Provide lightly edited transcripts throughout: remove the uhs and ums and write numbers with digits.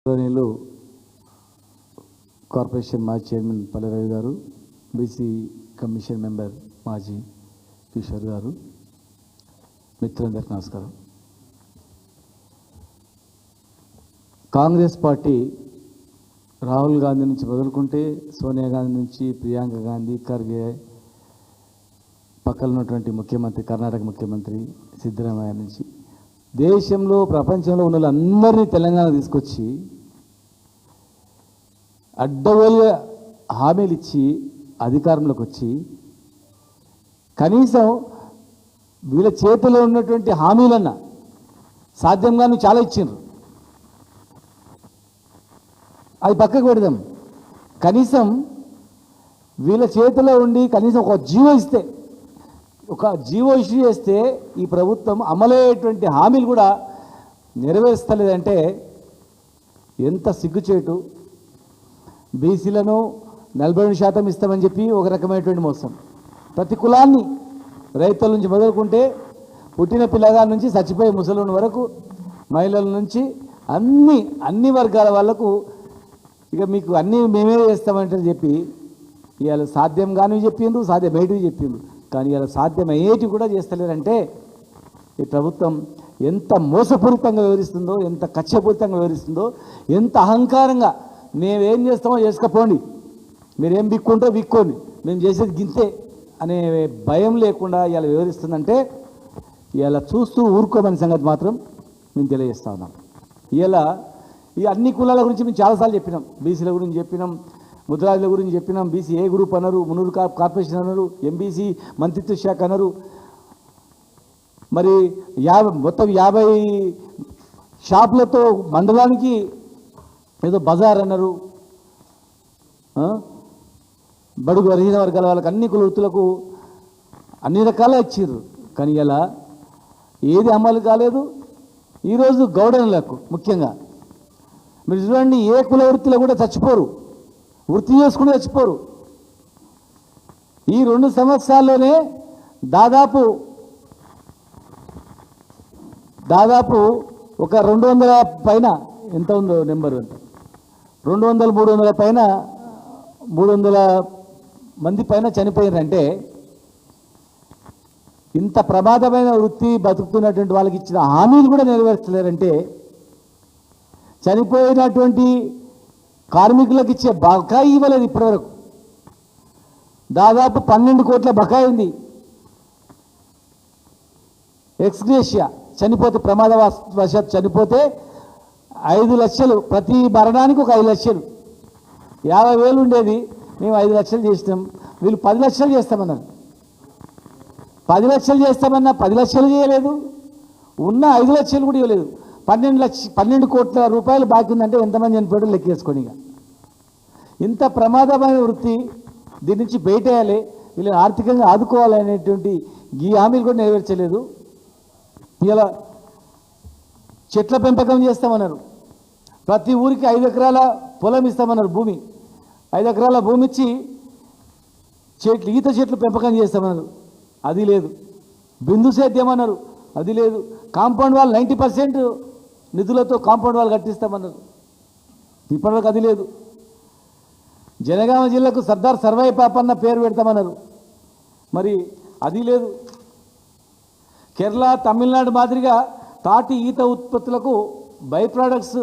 గౌరవనీయులు కార్పొరేషన్ మాజీ చైర్మన్ పల్లె రవి గారు, బీసీ కమిషన్ మెంబర్ మాజీ కిషోర్ గారు, మిత్రులందరికీ నమస్కారం. కాంగ్రెస్ పార్టీ రాహుల్ గాంధీ నుంచి మొదలుకుంటే సోనియా గాంధీ నుంచి ప్రియాంక గాంధీ, ఖర్గే, పక్కన ఉన్నటువంటి ముఖ్యమంత్రి కర్ణాటక ముఖ్యమంత్రి సిద్ధరామయ్య నుంచి దేశంలో ప్రపంచంలో ఉన్న వాళ్ళందరినీ తెలంగాణ తీసుకొచ్చి అడ్డగోలుగా హామీలు ఇచ్చి అధికారంలోకి వచ్చి కనీసం వీళ్ళ చేతిలో ఉన్నటువంటి హామీలన్నా సాధ్యంగాను చాలా ఇచ్చిండ్రు. అది పక్కకు పెడదాం. కనీసం వీళ్ళ చేతిలో ఉండి కనీసం ఒక జీవో ఇష్యూ చేస్తే ఈ ప్రభుత్వం అమలయ్యేటువంటి హామీలు కూడా నెరవేర్స్తలేదంటే ఎంత సిగ్గుచేటు. బీసీలను 42% ఇస్తామని చెప్పి ఒక రకమైనటువంటి మోసం. ప్రతి కులాన్ని రైతుల నుంచి మొదలుకుంటే పుట్టిన పిల్లగాల నుంచి చచ్చిపోయే ముసలిని వరకు మహిళల నుంచి అన్ని వర్గాల వాళ్లకు ఇక మీకు అన్నీ మేమే చేస్తామంటే చెప్పి ఇవాళ సాధ్యం కానివి చెప్పిండ్రు, సాధ్యమయ్యేటివి చెప్పిండ్రు. కానీ ఇలా సాధ్యమయ్యేటివి కూడా చేస్తలేరంటే ఈ ప్రభుత్వం ఎంత మోసపూరితంగా వివరిస్తుందో, ఎంత కక్షపూరితంగా వివరిస్తుందో, ఎంత అహంకారంగా మేమేం చేస్తామో చేసుకపోండి, మీరేం బిక్కుంటో బిక్కోండి, మేము చేసేది గింతే అనే భయం లేకుండా ఇలా వివరిస్తుందంటే ఇలా చూస్తూ ఊరుకోమని సంగతి మాత్రం మేము తెలియజేస్తా ఉన్నాం. ఇలా ఈ అన్ని కులాల గురించి మేము చాలాసార్లు చెప్పినాం. బీసీల గురించి చెప్పినాం, ముద్రాజుల గురించి చెప్పినాం, బీసీ ఏ గ్రూప్ అన్నారు, మునూరు కార్పొరేషన్ అన్నారు, ఎంబీసీ మంత్రిత్వ శాఖ అన్నారు, మరి మొత్తం 50 షాపులతో మండలానికి ఏదో బజార్ అన్నారు, బడుగు బలహీన వర్గాల వాళ్ళకి అన్ని కుల వృత్తులకు అన్ని రకాల ఇచ్చిర్రు. కానీ ఇలా ఏది అమలు కాలేదు. ఈరోజు గౌడనులకు ముఖ్యంగా మీరు చూడండి, ఏ కుల వృత్తిలో కూడా చచ్చిపోరు, వృత్తి చేసుకుని చచ్చిపోరు. ఈ 2 సంవత్సరాల్లోనే దాదాపు ఒక 200 పైన ఎంత ఉందో నెంబర్ అంత 200, 300 పైన 300 మంది పైన చనిపోయారంటే ఇంత ప్రమాదమైన వృత్తి బతుకుతున్నటువంటి వాళ్ళకి ఇచ్చిన హామీలు కూడా నెరవేర్చలేరంటే చనిపోయినటువంటి కార్మికులకు ఇచ్చే బకాయి ఇవ్వలేదు ఇప్పటివరకు. దాదాపు 12 కోట్ల బకాయి ఉంది. ఎక్స్గ్రేషియా చనిపోతే, ప్రమాదవశాత్తు చనిపోతే 5 లక్షలు, ప్రతి మరణానికి ఒక 5 లక్షలు. 50,000 ఉండేది, మేము 5 లక్షలు చేసినాం. వీళ్ళు 10 లక్షలు చేస్తామన్నారు. 10 లక్షలు చేస్తామన్నా 10 లక్షలు చేయలేదు, ఉన్న 5 లక్షలు కూడా ఇవ్వలేదు. 12 కోట్ల రూపాయలు బాకీ ఉందంటే ఎంతమంది చనిపోయాడో లెక్కేసుకొని. ఇక ఇంత ప్రమాదమైన వృత్తి, దీని నుంచి బయటేయాలి, వీళ్ళని ఆర్థికంగా ఆదుకోవాలనేటువంటి ఈ హామీలు కూడా నెరవేర్చలేదు. ఇలా చెట్ల పెంపకం చేస్తామన్నారు. ప్రతి ఊరికి 5 ఎకరాల పొలం ఇస్తామన్నారు, భూమి 5 ఎకరాల భూమి ఇచ్చి ఈత చెట్లు పెంపకం చేస్తామన్నారు, అది లేదు. బిందు సేద్యం అన్నారు, అది లేదు. కాంపౌండ్ వాల్ 90% నిధులతో కాంపౌండ్ వాల్ కట్టిస్తామన్నారు, ఇప్పటివరకు అది లేదు. జనగామ జిల్లాకు సర్దార్ సర్వాయి పాపన్న పేరు పెడతామన్నారు, మరి అది లేదు. కేరళ, తమిళనాడు మాదిరిగా తాటి ఈత ఉత్పత్తులకు బై ప్రోడక్ట్స్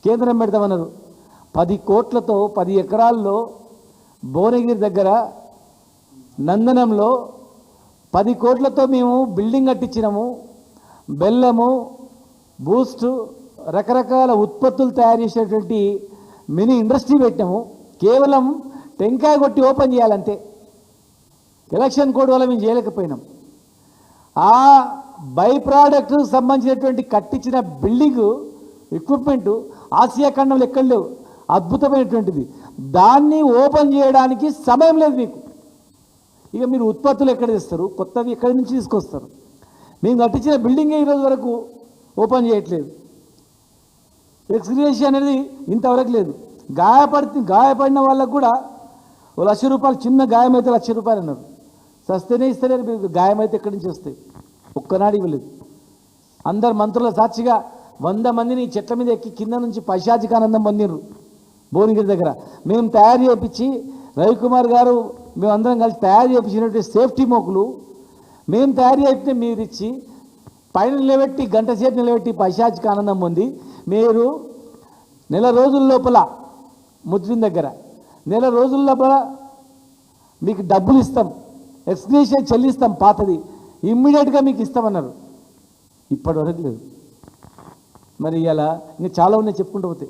కేంద్రం పెడతామన్నారు. 10 కోట్లతో 10 ఎకరాల్లో భువనగిరి దగ్గర నందనంలో 10 కోట్లతో మేము బిల్డింగ్ కట్టించినాము. బెల్లము, బూస్టు, రకరకాల ఉత్పత్తులు తయారు చేసేటువంటి మినీ ఇండస్ట్రీ పెట్టినాము. కేవలం టెంకాయ కొట్టి ఓపెన్ చేయాలంతే. ఎలక్షన్ కోడ్ వల్ల మేము చేయలేకపోయినాం. ఆ బై ప్రోడక్ట్ సంబంధించినటువంటి కట్టించిన బిల్డింగు ఎక్విప్మెంటు ఆసియా ఖండంలో ఎక్కడ లేవు, అద్భుతమైనటువంటిది. దాన్ని ఓపెన్ చేయడానికి సమయం లేదు మీకు. ఇక మీరు ఉత్పత్తులు ఎక్కడ తెస్తారు, కొత్తవి ఎక్కడి నుంచి తీసుకొస్తారు? మేము కట్టించిన బిల్డింగే ఈరోజు వరకు ఓపెన్ చేయట్లేదు. ఎక్స్గ్రేషియా అనేది ఇంతవరకు లేదు. గాయపడిన వాళ్ళకు కూడా ₹1,00,000, చిన్న గాయం అయితే ₹1,00,000 అన్నారు. సస్తేనే ఇస్తలేరు, గాయం అయితే ఎక్కడి నుంచి వస్తాయి? ఒక్కనాడు ఇవ్వలేదు. అందరు మంత్రుల సాక్షిగా 100 మందిని చెట్ల మీద ఎక్కి కింద నుంచి పైశాచికానందం పొందిర్రు భువనగిరి దగ్గర. మేము తయారు చేయించి రవికుమార్ గారు మేమందరం కలిసి తయారు చేయించినటువంటి సేఫ్టీ మోకులు మేము తయారు చేస్తే మీరు ఇచ్చి పైన నిలబెట్టి గంట సేపు నిలబెట్టి పైశాచికానందం పొంది మీరు నెల రోజుల లోపల ముద్రిన్ దగ్గర నెల రోజుల లోపల మీకు డబ్బులు ఇస్తాం, ఎక్స్గ్రేషన్ చెల్లిస్తాం, పాతది ఇమ్మీడియట్గా మీకు ఇస్తామన్నారు. ఇప్పటివరకు లేదు. మరి ఇలా ఇంకా చాలా ఉన్నాయి చెప్పుకుంటూ పోతే.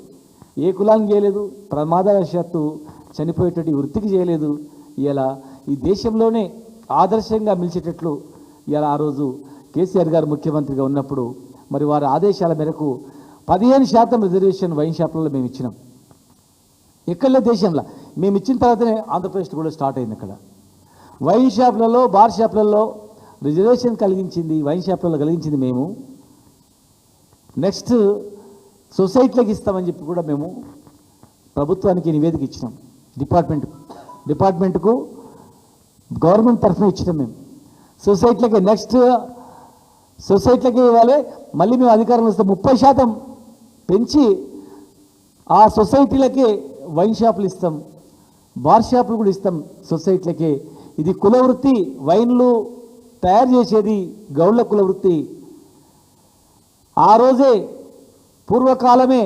ఏ కులానికి చేయలేదు, ప్రమాదవశాత్తు చనిపోయేటువంటి వృత్తికి చేయలేదు. ఇలా ఈ దేశంలోనే ఆదర్శంగా నిలిచేటట్లు ఇలా ఆ రోజు కేసీఆర్ గారు ముఖ్యమంత్రిగా ఉన్నప్పుడు మరి వారి ఆదేశాల మేరకు 15% రిజర్వేషన్ వైన్ షాపులలో మేము ఇచ్చినాం. ఎక్కడలే దేశంలో మేము ఇచ్చిన తర్వాతనే ఆంధ్రప్రదేశ్ కూడా స్టార్ట్ అయింది. అక్కడ వైన్ షాపులలో, బార్ షాపులలో రిజర్వేషన్ కలిగించింది, వైన్ షాపులలో కలిగించింది మేము. నెక్స్ట్ సొసైటీలకు ఇస్తామని చెప్పి కూడా మేము ప్రభుత్వానికి నివేదిక ఇచ్చినాం. డిపార్ట్మెంట్కు గవర్నమెంట్ తరఫున ఇచ్చినాం మేము. సొసైటీలకి నెక్స్ట్ సొసైటీలకి ఇవ్వాలి. మళ్ళీ మేము అధికారంలో వస్తే 30% పెంచి ఆ సొసైటీలకి వైన్ షాపులు ఇస్తాం, బార్ షాపులు కూడా ఇస్తాం సొసైటీలకి. ఇది కులవృత్తి, వైన్లు తయారు చేసేది గౌళ్ళ కులవృత్తి. ఆ రోజే పూర్వకాలమే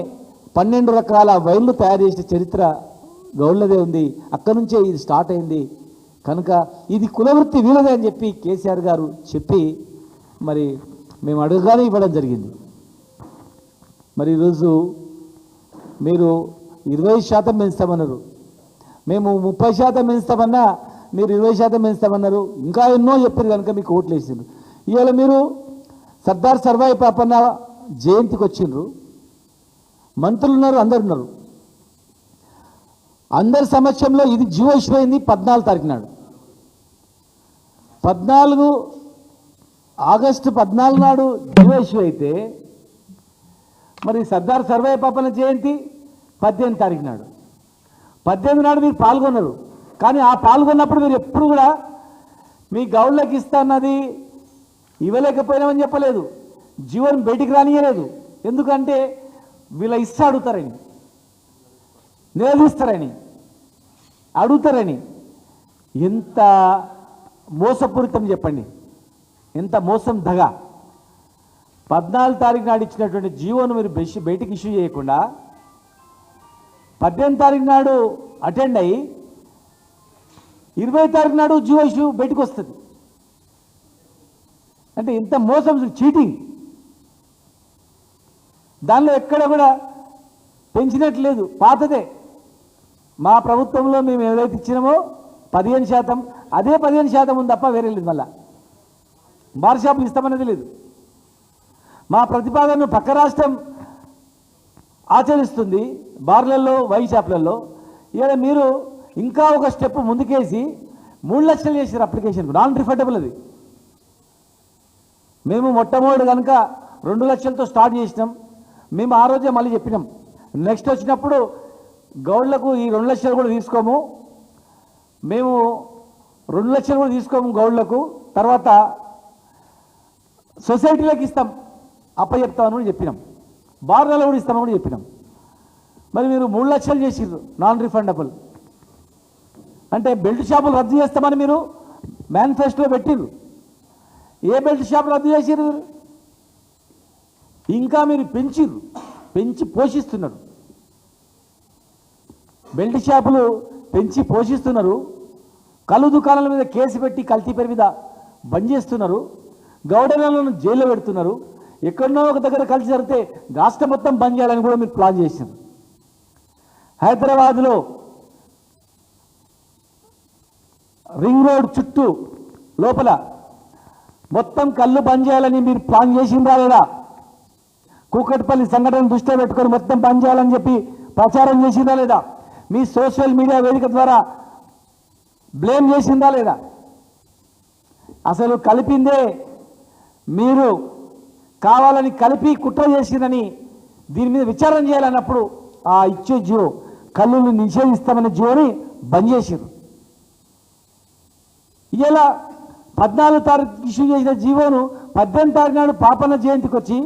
12 రకాల వైన్లు తయారు చేసే చరిత్ర గౌళ్ళదే ఉంది. అక్కడి నుంచే ఇది స్టార్ట్ అయింది. కనుక ఇది కులవృత్తి వీలదే అని చెప్పి కేసీఆర్ గారు చెప్పి మరి మేము అడుగుగానే ఇవ్వడం జరిగింది. మరి ఈరోజు మీరు 20% పెంచుతామన్నారు, మేము 30% పెంచుతామన్నా మీరు 20% పెంచుతామన్నారు. ఇంకా ఎన్నో చెప్పారు కనుక మీకు ఓట్లు వేసిండ్రు. ఇవాళ మీరు సర్దార్ సర్వాయి పాపన్న జయంతికి వచ్చిండ్రు, మంత్రులు ఉన్నారు, అందరు ఉన్నారు. అందరి సమక్షంలో ఇది జీవో ఇష్యూ అయింది 14 తారీఖు నాడు. 14 ఆగస్టు 14 నాడు జీవో ఇష్యూ అయితే మరి సర్దార్ సర్వాయి పాపన్న జయంతి 18 తారీఖు నాడు. 18 నాడు మీరు పాల్గొన్నారు. కానీ ఆ పాల్గొన్నప్పుడు మీరు ఎప్పుడు కూడా మీ గౌళ్ళకి ఇస్తా అన్నది ఇవ్వలేకపోయినామని చెప్పలేదు, జీవోని బయటికి రానియలేదు. ఎందుకంటే వీళ్ళ ఇస్తా అడుగుతారని, నిలదీస్తారని, అడుగుతారని. ఎంత మోసపూరితం చెప్పండి, ఎంత మోసం దగా. 14 తారీఖు నాడు ఇచ్చినటువంటి జీవోను మీరు బయటికి ఇష్యూ చేయకుండా 18 తారీఖు నాడు అటెండ్ అయ్యి 20 తారీఖు నాడు జీవో ఇష్యూ బయటకు వస్తుంది. అంటే ఇంత మోసం, చీటింగ్. దానిలో ఎక్కడ కూడా పెంచినట్లేదు, పాతదే. మా ప్రభుత్వంలో మేము ఏదైతే ఇచ్చినామో 15%, అదే 15% ఉంది తప్ప వేరే లేదు. మళ్ళా బార్ షాపులు ఇస్తామనేది లేదు. మా ప్రతిపాదనను పక్క రాష్ట్రం ఆచరిస్తుంది బార్లలో, వైన్ షాపులలో. ఇలా మీరు ఇంకా ఒక స్టెప్ ముందుకేసి 3 లక్షలు చేసారు అప్లికేషన్, నాన్ రిఫండబుల్. అది మేము మొట్టమొదటి కనుక 2 లక్షలతో స్టార్ట్ చేసినాం. మేము ఆ రోజే మళ్ళీ చెప్పినాం, నెక్స్ట్ వచ్చినప్పుడు గౌడ్లకు ఈ 2 లక్షలు కూడా తీసుకోము, మేము 2 లక్షలు కూడా తీసుకోము గౌడ్లకు, తర్వాత సొసైటీలకు ఇస్తాం, అప్పచెప్తామని చెప్పినాం. బార్లలో కూడా ఇస్తామని కూడా చెప్పినాం. మరి మీరు 3 లక్షలు చేసిర్రు నాన్ రిఫండబుల్. అంటే బెల్ట్ షాపులు రద్దు చేస్తామని మీరు మేనిఫెస్టోలో పెట్టిర్రు. ఏ బెల్ట్ షాపులు రద్దు చేసిర్రు? ఇంకా మీరు పెంచి పోషిస్తున్నారు. బెల్ట్ షాపులు పెంచి పోషిస్తున్నారు. కళ్ళు దుకాణాల మీద కేసు పెట్టి కల్తీ పేరు మీద బంద్ చేస్తున్నారు. గౌడలను జైల్లో పెడుతున్నారు. ఎక్కడో ఒక దగ్గర కలిసి జరిగితే రాష్ట్రం మొత్తం బంద్ చేయాలని కూడా మీరు ప్లాన్ చేశారు. హైదరాబాద్లో రింగ్ రోడ్ చుట్టూ లోపల మొత్తం కళ్ళు బంద్ చేయాలని మీరు ప్లాన్ చేసిందా లేదా? కూకట్పల్లి సంఘటన దృష్టిలో పెట్టుకొని మొత్తం బంద్ చేయాలని చెప్పి ప్రచారం చేసిందా లేదా? మీ సోషల్ మీడియా వేదిక ద్వారా బ్లేమ్ చేసిందా లేదా? అసలు కలిపిందే మీరు, కావాలని కలిపి కుట్ర చేసిందని దీని మీద విచారణ చేయాలన్నప్పుడు ఆ ఇచ్చే జియో, కళ్ళుని నిషేధిస్తామనే జియోని బంద్ చేసారు. ఇలా 14 తారీఖు ఇష్యూ చేసిన జీవోను 18 తారీఖు నాడు పాపన్న జయంతికి వచ్చి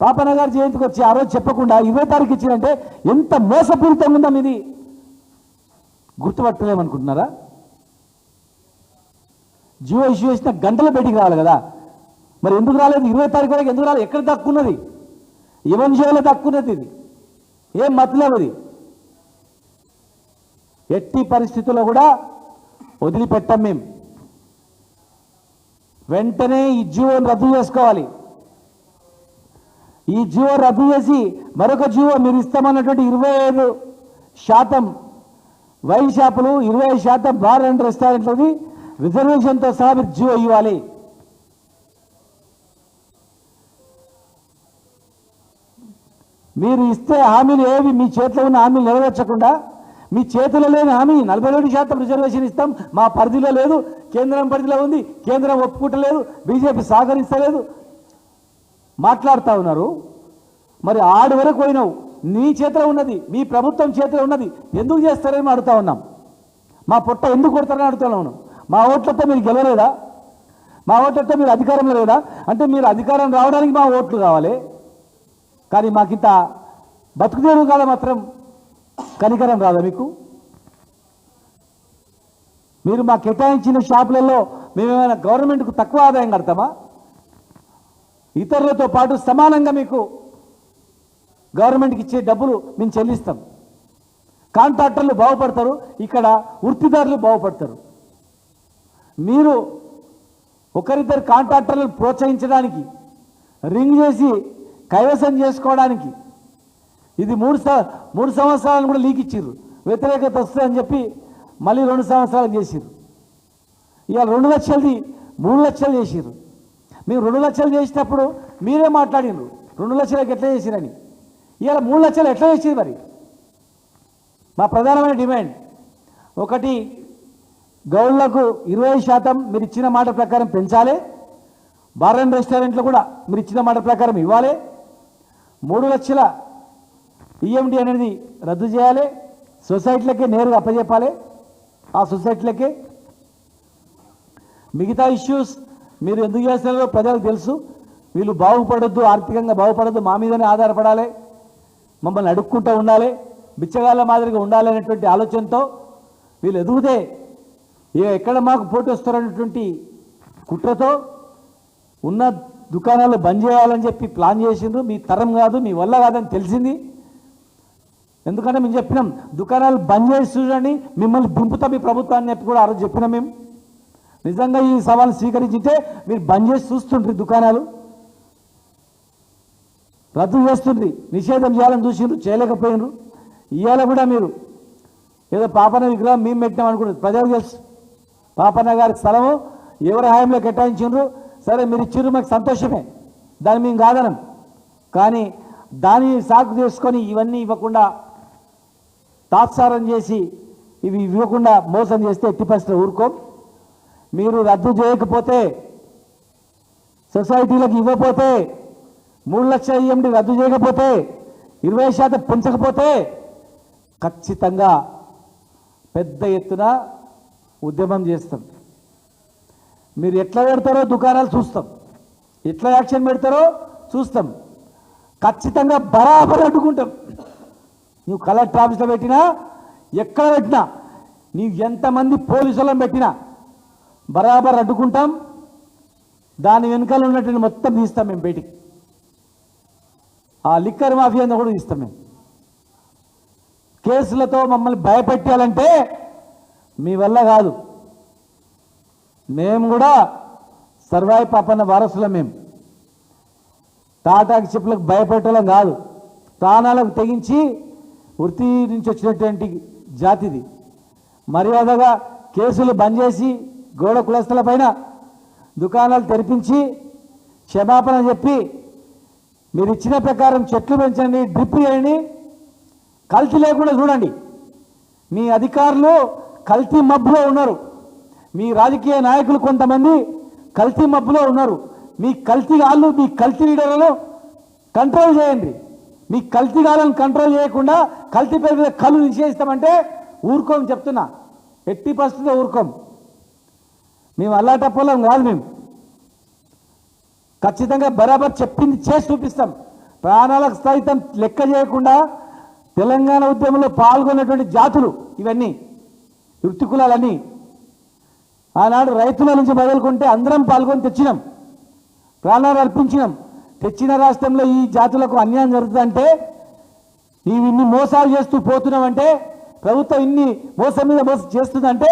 పాపన్న గారి జయంతికి వచ్చి ఆ రోజు చెప్పకుండా 20 తారీఖు ఇచ్చిందంటే ఎంత మోసపూరితంగా ఉందా మీది గుర్తుపట్టలేమనుకుంటున్నారా? జియో ఇష్యూ చేసిన గంటలు బయటికి రావాలి కదా, మరి ఎందుకు రాలేదు? 20 తారీఖు వరకు ఎందుకు రాలేదు? ఎక్కడ తక్కున్నది? ఎవరి జియోలో తక్కున్నది? ఇది ఏం మతలేదు. అది ఎట్టి పరిస్థితుల్లో కూడా వదిలిపెట్టాం మేము. వెంటనే ఈ జియోని రద్దు చేసుకోవాలి. ఈ జియో రద్దు చేసి మరొక జియో మీరు ఇస్తామన్నటువంటి 25% వైన్ షాపులు, 25% బార్ అండ్ రెస్టారెంట్లది రిజర్వేషన్తో సహా మీరు జియో ఇవ్వాలి. మీరు ఇస్తే హామీలు ఏవి మీ చేతిలో ఉన్న హామీలు నెరవేర్చకుండా మీ చేతిలో లేని హామీ 47% రిజర్వేషన్ ఇస్తాం, మా పరిధిలో లేదు, కేంద్రం పరిధిలో ఉంది, కేంద్రం ఒప్పుకుంటలేదు, బీజేపీ సహకరిస్తలేదు మాట్లాడుతూ ఉన్నారు. మరి ఆడి వరకు పోయినావు, నీ చేతిలో ఉన్నది, మీ ప్రభుత్వం చేతిలో ఉన్నది, ఎందుకు చేస్తారని అడుగుతా ఉన్నాం. మా పొట్ట ఎందుకు కొడతారని అడుగుతా ఉన్నాం. మా ఓట్లతో మీరు గెలవలేదా? మా ఓట్లతో మీరు అధికారంలో లేదా? అంటే మీరు అధికారం రావడానికి మా ఓట్లు కావాలి, కానీ మాకింత బతుకుదేరు కాదా మాత్రం కనికరం రాదా మీకు? మీరు మా కేటాయించిన షాపులలో మేమేమైనా గవర్నమెంట్కు తక్కువ ఆదాయం కడతామా? ఇతరులతో పాటు సమానంగా మీకు గవర్నమెంట్కి ఇచ్చే డబ్బులు మేము చెల్లిస్తాం. కాంట్రాక్టర్లు బాగుపడతారు, ఇక్కడ వృత్తిదారులు బాగుపడతారు. మీరు ఒకరిద్దరు కాంట్రాక్టర్లను ప్రోత్సహించడానికి, రింగ్ చేసి కైవసం చేసుకోవడానికి ఇది 3 సంవత్సరాలను కూడా లీక్ ఇచ్చిర్రు. వ్యతిరేకత వస్తుందని చెప్పి మళ్ళీ 2 సంవత్సరాలు చేసిర్రు. ఇవాళ 2 లక్షలది 3 లక్షలు చేసిర్రు. మేము 2 లక్షలు చేసినప్పుడు మీరే మాట్లాడినరు 2 లక్షలకు ఎట్లా చేసిరని. ఇవాళ 3 లక్షలు ఎట్లా చేసిరు? మరి మా ప్రధానమైన డిమాండ్ ఒకటి, గౌళ్ళకు 20% మీరు ఇచ్చిన మాట ప్రకారం పెంచాలి. బార్ అండ్ రెస్టారెంట్లు కూడా మీరు ఇచ్చిన మాట ప్రకారం ఇవ్వాలి. 3 లక్షల ఈఎండి అనేది రద్దు చేయాలి. సొసైటీలకే నేరుగా అప్పచెప్పాలి. ఆ సొసైటీలకే మిగతా ఇష్యూస్ మీరు ఎందుకు చేస్తారో ప్రజలకు తెలుసు. వీళ్ళు బాగుపడొద్దు, ఆర్థికంగా బాగుపడొద్దు, మా మీదనే ఆధారపడాలి, మమ్మల్ని అడుక్కుంటూ ఉండాలి, బిచ్చగాళ్ళ మాదిరిగా ఉండాలి అనేటువంటి ఆలోచనతో వీళ్ళు ఎదుగుతే ఎక్కడ మాకు పోటీ వస్తారనేటువంటి కుట్రతో ఉన్న దుకాణాలు బంద్ చేయాలని చెప్పి ప్లాన్ చేసిండ్రు. మీ తరం కాదు, మీ వల్ల కాదని తెలిసింది. ఎందుకంటే మేము చెప్పినాం దుకాణాలు బంద్ చేసి చూడండి, మిమ్మల్ని దింపుతాం ఈ ప్రభుత్వాన్ని చెప్పి కూడా ఆ రోజు చెప్పినాం. మేము నిజంగా ఈ సవాల్ స్వీకరించితే మీరు బంద్ చేసి చూస్తుండ్రి, దుకాణాలు రద్దు చేస్తుండ్రి, నిషేధం చేయాలని చూసిండ్రు, చేయలేకపోయినరు. ఇవాళ కూడా మీరు ఏదో పాపన్న విగ్రహం మేము పెట్టినాం అనుకుంటారు. ప్రజలు తెలుసు పాపన్న గారి స్థలము ఎవరి హాయంలో కేటాయించిండ్రు. సరే మీరు ఇచ్చిర్రు, మాకు సంతోషమే, దాన్ని మేము కాదనం. కానీ దాన్ని సాకు చేసుకొని ఇవన్నీ ఇవ్వకుండా తాత్సారం చేసి ఇవి ఇవ్వకుండా మోసం చేస్తే ఎట్టి పరిస్థితుల్లో ఊరుకోం. మీరు రద్దు చేయకపోతే, సొసైటీలకు ఇవ్వకపోతే, 3 లక్షల ఈఎండి రద్దు చేయకపోతే, 20% పెంచకపోతే ఖచ్చితంగా పెద్ద ఎత్తున ఉద్యమం చేస్తాం. మీరు ఎట్లా పెడతారో దుకాణాలు చూస్తాం, ఎట్లా యాక్షన్ పెడతారో చూస్తాం. ఖచ్చితంగా బరాబర్ అడ్డుకుంటాం. నువ్వు కలెక్టర్ ఆఫీస్లో పెట్టినా, ఎక్కడ పెట్టినా, నీవు ఎంతమంది పోలీసులను పెట్టినా బరాబర్ అడ్డుకుంటాం. దాని వెనకాల ఉన్నటువంటి మొత్తం తీస్తాం మేము బయటికి. ఆ లిక్కర్ మాఫియాను కూడా తీస్తాం మేము. కేసులతో మమ్మల్ని భయపెట్టాలంటే మీ వల్ల కాదు. మేము కూడా సర్వాయి పాపన్న వారసులం. మేము తాటాకి చెప్పులకు భయపెట్టడం కాదు, ప్రాణాలకు తెగించి వృత్తి నుంచి వచ్చినటువంటి జాతిది. మర్యాదగా కేసులు బంద్ చేసి గోడ కులస్తుల పైన దుకాణాలు తెరిపించి క్షమాపణ చెప్పి మీరు ఇచ్చిన ప్రకారం చెట్లు పెంచండి, డ్రిప్ చేయండి, కల్తీ లేకుండా చూడండి. మీ అధికారులు కల్తీ మబ్బులో ఉన్నారు, మీ రాజకీయ నాయకులు కొంతమంది కల్తీ మబ్బులో ఉన్నారు. మీ కల్తీ గాళ్ళు, మీ కల్తీ లీడర్లను కంట్రోల్ చేయండి. మీ కల్తీ గాళ్ళను కంట్రోల్ చేయకుండా కల్తీ పేరు మీద కళ్ళు నిషేధిస్తామంటే ఊరుకోం చెప్తున్నా, ఎట్టి పరిస్థితిలో ఊరుకోం. మేము అల్లాటప్పలం కాదు. మేము ఖచ్చితంగా బరాబర్ చెప్పింది చేసి చూపిస్తాం. ప్రాణాలకు సైతం లెక్క చేయకుండా తెలంగాణ ఉద్యమంలో పాల్గొన్నటువంటి జాతులు ఇవన్నీ వృత్తి కులాలన్నీ ఆనాడు రైతుల నుంచి మొదలుకుంటే అందరం పాల్గొని తెచ్చినాం, ప్రాణాలు అర్పించినాం. తెచ్చిన రాష్ట్రంలో ఈ జాతులకు అన్యాయం జరుగుతుందంటే, ఇన్ని మోసాలు చేస్తూ పోతున్నామంటే, ప్రభుత్వం ఇన్ని మోసం మీద మోసం చేస్తుందంటే